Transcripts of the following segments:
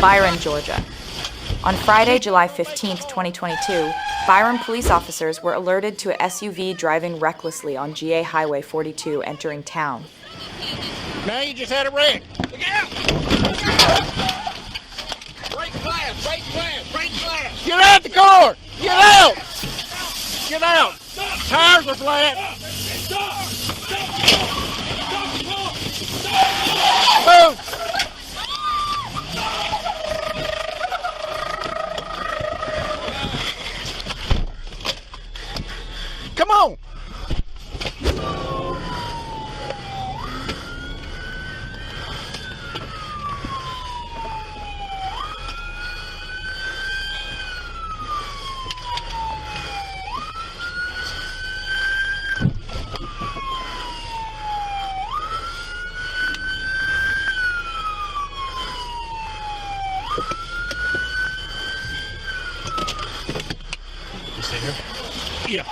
Byron, Georgia. On Friday, July 15, 2022, Byron police officers were alerted to a SUV driving recklessly on GA Highway 42 entering town. Now you just had a wreck. Look out! Break glass! Get out the car! Get out! Get out! Tires are flat! Move! Come on! You stay here? Yeah.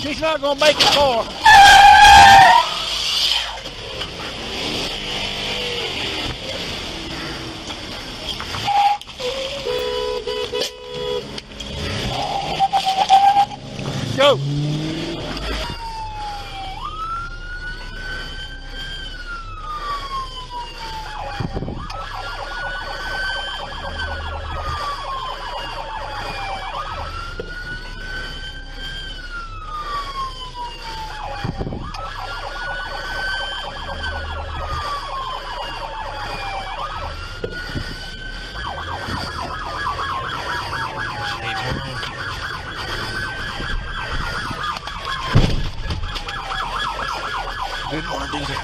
She's not gonna make it far. Go. Didn't want to do that.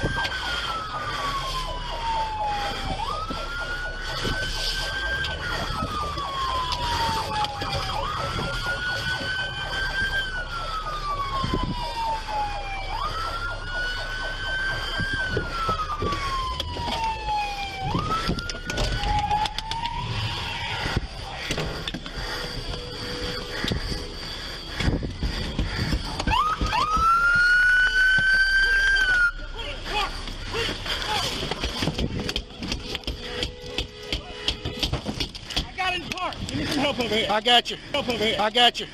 Help over here. I got you. Help over here. I got you.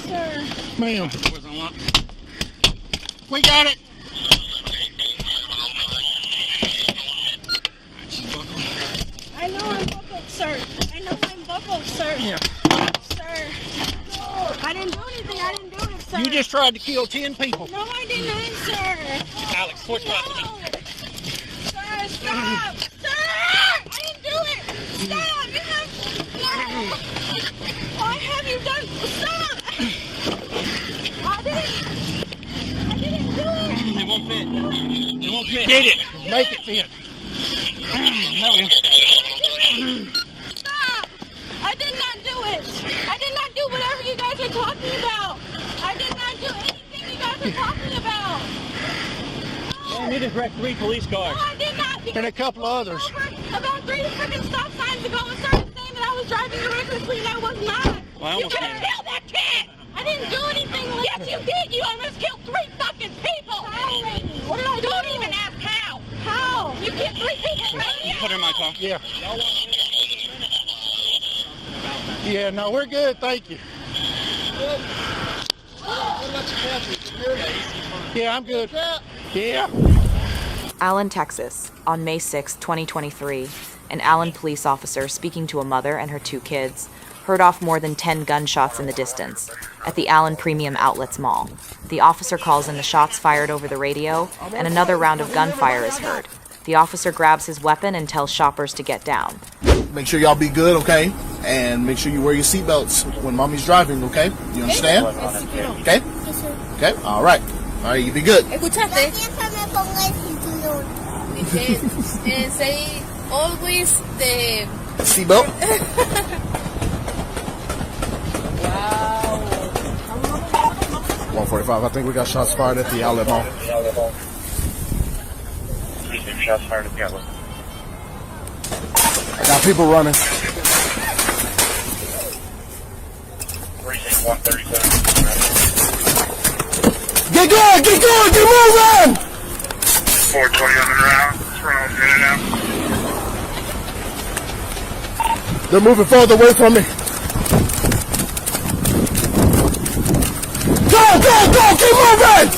Sir. Ma'am. We got it. I know I'm buckled, sir. I know I'm buckled, sir. Yeah. Sir. I didn't do anything. I didn't do it, sir. You just tried to kill 10 people. No, I didn't, sir. Alex, switch back to me. Sir, stop. Sir! I didn't do it. Stop. You have... No. Why have you done... Stop. I didn't do it. It won't fit. It won't fit. Get it. Make it fit. No. Stop. I did not do it. I did not do whatever you guys are talking about. I did not do anything you guys are talking about. You just wrecked 3 police cars. No, I did not. And a couple others. About 3 freaking stop signs ago, and started saying that I was driving recklessly, and I was not. Well, You can't kill that kid. I didn't do anything. Yes, you did. You almost killed 3 fucking people. How? What did I do? Don't even ask how. How? You killed 3 people. You put her in my car. Yeah. Yeah, no, we're good. Thank you. Yeah, I'm good. Yeah. Allen, Texas, on May 6, 2023, an Allen police officer speaking to a mother and her 2 kids heard off more than 10 gunshots in the distance at the Allen Premium Outlets Mall. The officer calls in the shots fired over the radio, and another round of gunfire is heard. The officer grabs his weapon and tells shoppers to get down. Make sure y'all be good, okay? And make sure you wear your seatbelts when mommy's driving, okay? You understand? Okay? Yes, sir. Okay? All right. All right, you be good. Escuchaste. And say always the... Seatbelt? Wow. 145. I think we got shots fired at the outlet mall. Shots fired at the outlet. Got people running. Precinct 137. Get going, get moving! 420 on the ground. Round in and out. They're moving further away from me. Go, keep moving!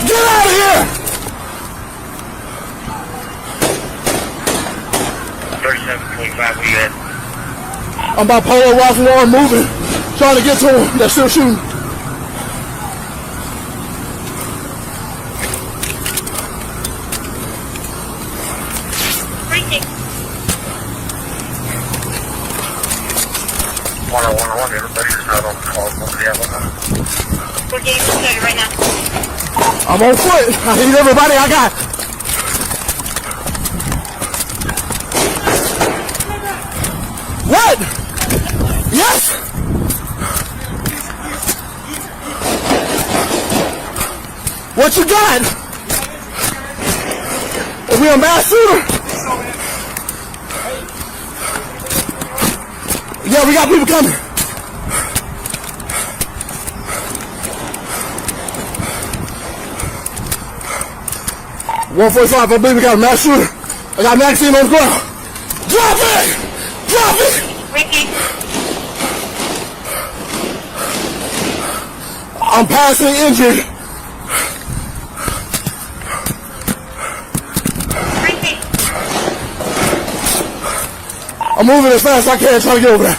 Get out of here! 3725, we good. I'm by Polo Ralph Lauren moving. Trying to get to them. They're still shooting. Precinct. 101, everybody's not on the call. We're getting started right now. I'm on foot. I need everybody I got. What? Yes? What you got? Are we a mass shooter? Yeah, we got people coming. .145, I believe we got a mass shooter. I got Maxine on the ground. Drop it! Drop it! Ricky. I'm passing injured. Ricky. I'm moving as fast as I can trying to get over there.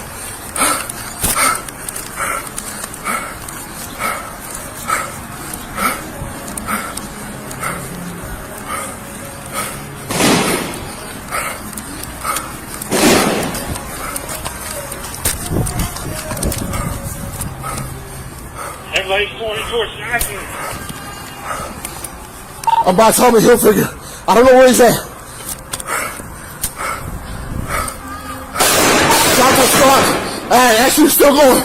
Everybody's going towards Jackson. I'm by Tommy Hilfiger. I don't know where he's at. Shot the squad. Alright, actually still going.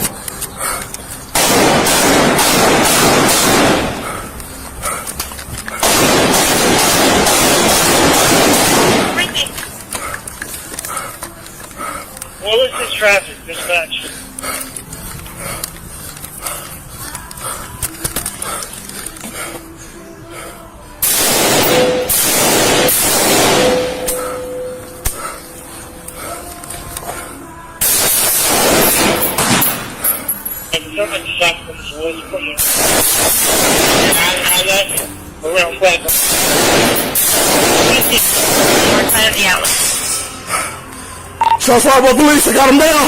Ricky. What was this traffic, dispatch? Someone shot from the woods, put it. Around flag. Ricky. North side of the outlet. Shots fired by police. I got him down.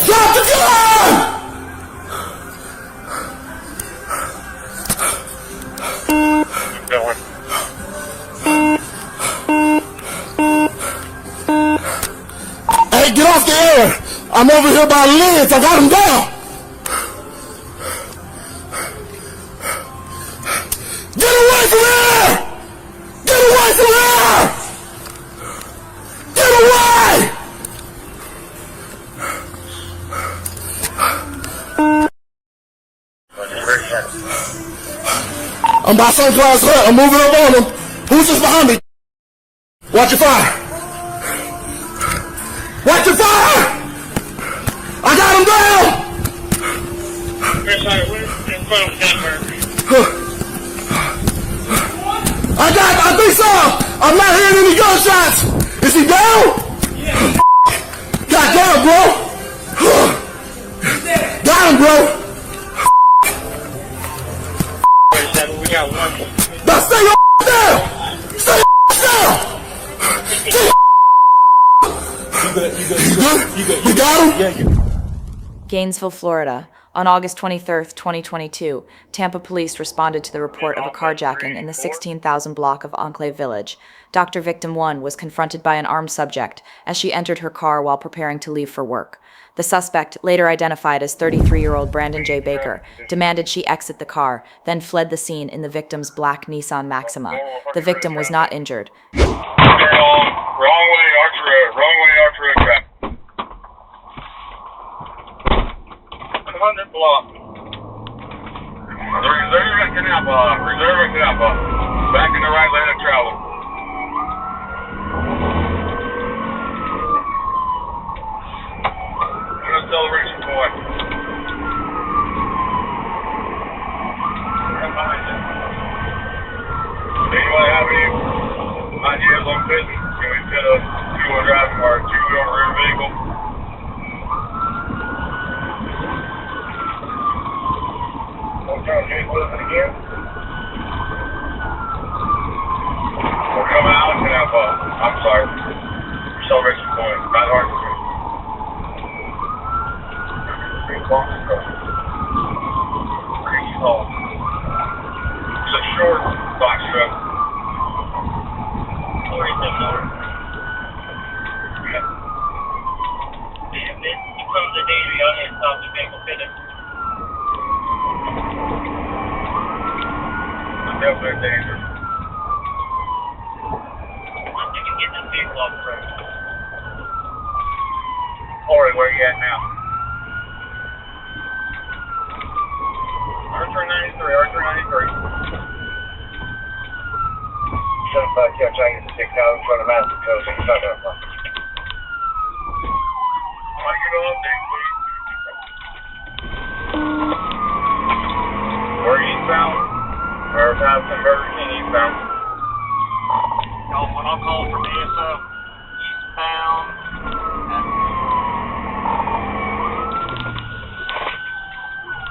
Drop the gun! Going. Hey, get off the air! I'm over here by Lids. I got him down. Get away from here! Get away from here! Get away! I'm by Suncloud's hut. I'm moving up on him. Who's just behind me? Watch your fire. Watch your fire! I got him down! We're in front of Denver. I think so! I'm not hearing any gunshots! Is he down? Yeah. God damn, bro! Got him, bro! 37, we got one. Now stay your down! Stay your down! You good? You got him? Yeah, Gainesville, Florida. On August 23, 2022, Tampa police responded to the report of a carjacking in the 16,000 block of Enclave Village. Dr. Victim 1 was confronted by an armed subject as she entered her car while preparing to leave for work. The suspect, later identified as 33-year-old Brandon J. Baker, demanded she exit the car, then fled the scene in the victim's black Nissan Maxima. The victim was not injured. Wrong way, Archer Road. Wrong way, Archer Road traffic. 100 block. Reserve at Canapa. Back in the right lane of travel. Celebration point. Anybody have any ideas on business? Can we fit a two-wheel drive or a two-wheel rear vehicle? What kind of vehicle is it again? We're coming out of Canapa. I'm sorry. Celebration point. Not hard to do. It's a short box truck. Definitely dangerous. Once you can get this vehicle off the road. Corey, where are you at now? Archer 93. 75 Cal Chinese 6 out in front of Madison Coast. You're talking about. I get an update, please. We're eastbound. Or Madison Burger King eastbound. When I'm calling from ASO, eastbound.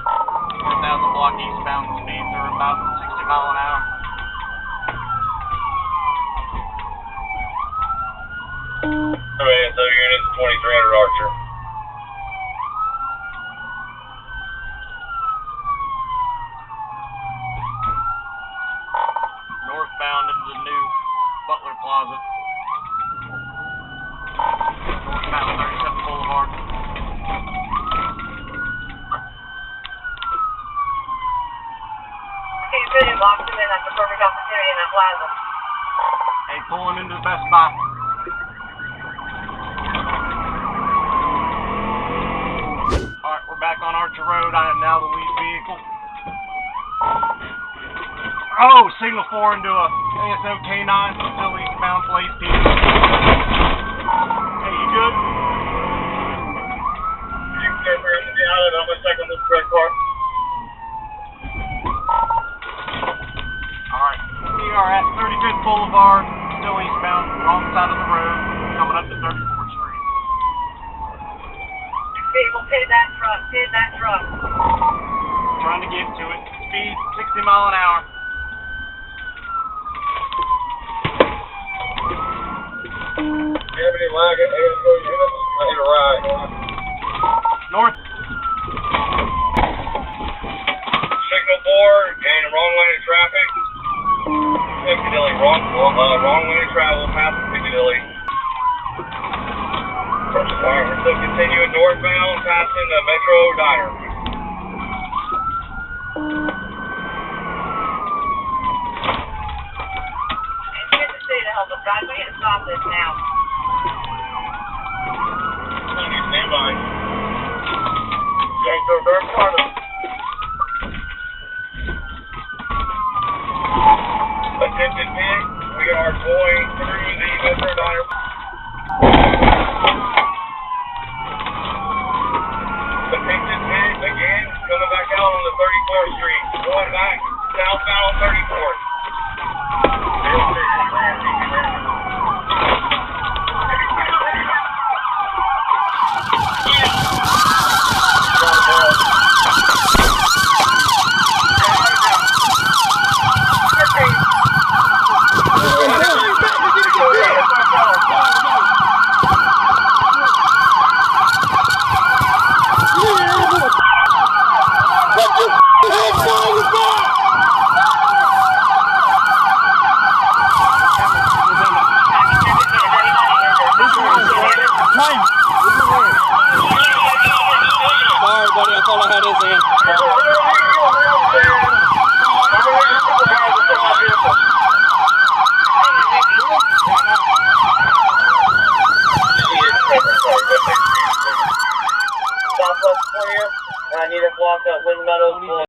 4,000 block eastbound speeds are about 60 mile an hour. ASO units 2300 Archer. Northbound into the new Butler Plaza. Northbound 37 Boulevard. City locked him in. That's the perfect opportunity in that plaza. Hey, pulling into the Best Buy. Alright, we're back on Archer Road. I am now the lead vehicle. Oh, signal 4 into a ASO K9, still eastbound, place P. Hey, you good? You can get here in the island. I'm going to check on this red car. Alright, we are at 35th Boulevard, still eastbound, wrong side of the road, coming up to 34th Street. Vehicle, pit that truck. Trying to get to it. Speed 60 mile an hour. Do you have any lag at ASO units? I need a ride. North. Signal 4, gaining wrong lane of traffic. Piccadilly, wrong lane of travel, past Piccadilly. Alright, we're still continuing northbound, passing the Metro Diner. It's good to see to help us, guys. We need to stop this now. Stand by. Okay, so dark corner. Attention pit, we are going through the Metro Diner. Attention pit, again, coming back out on the 34th Street. Going back southbound on 34th. clear, and I need to block that Wind Meadows.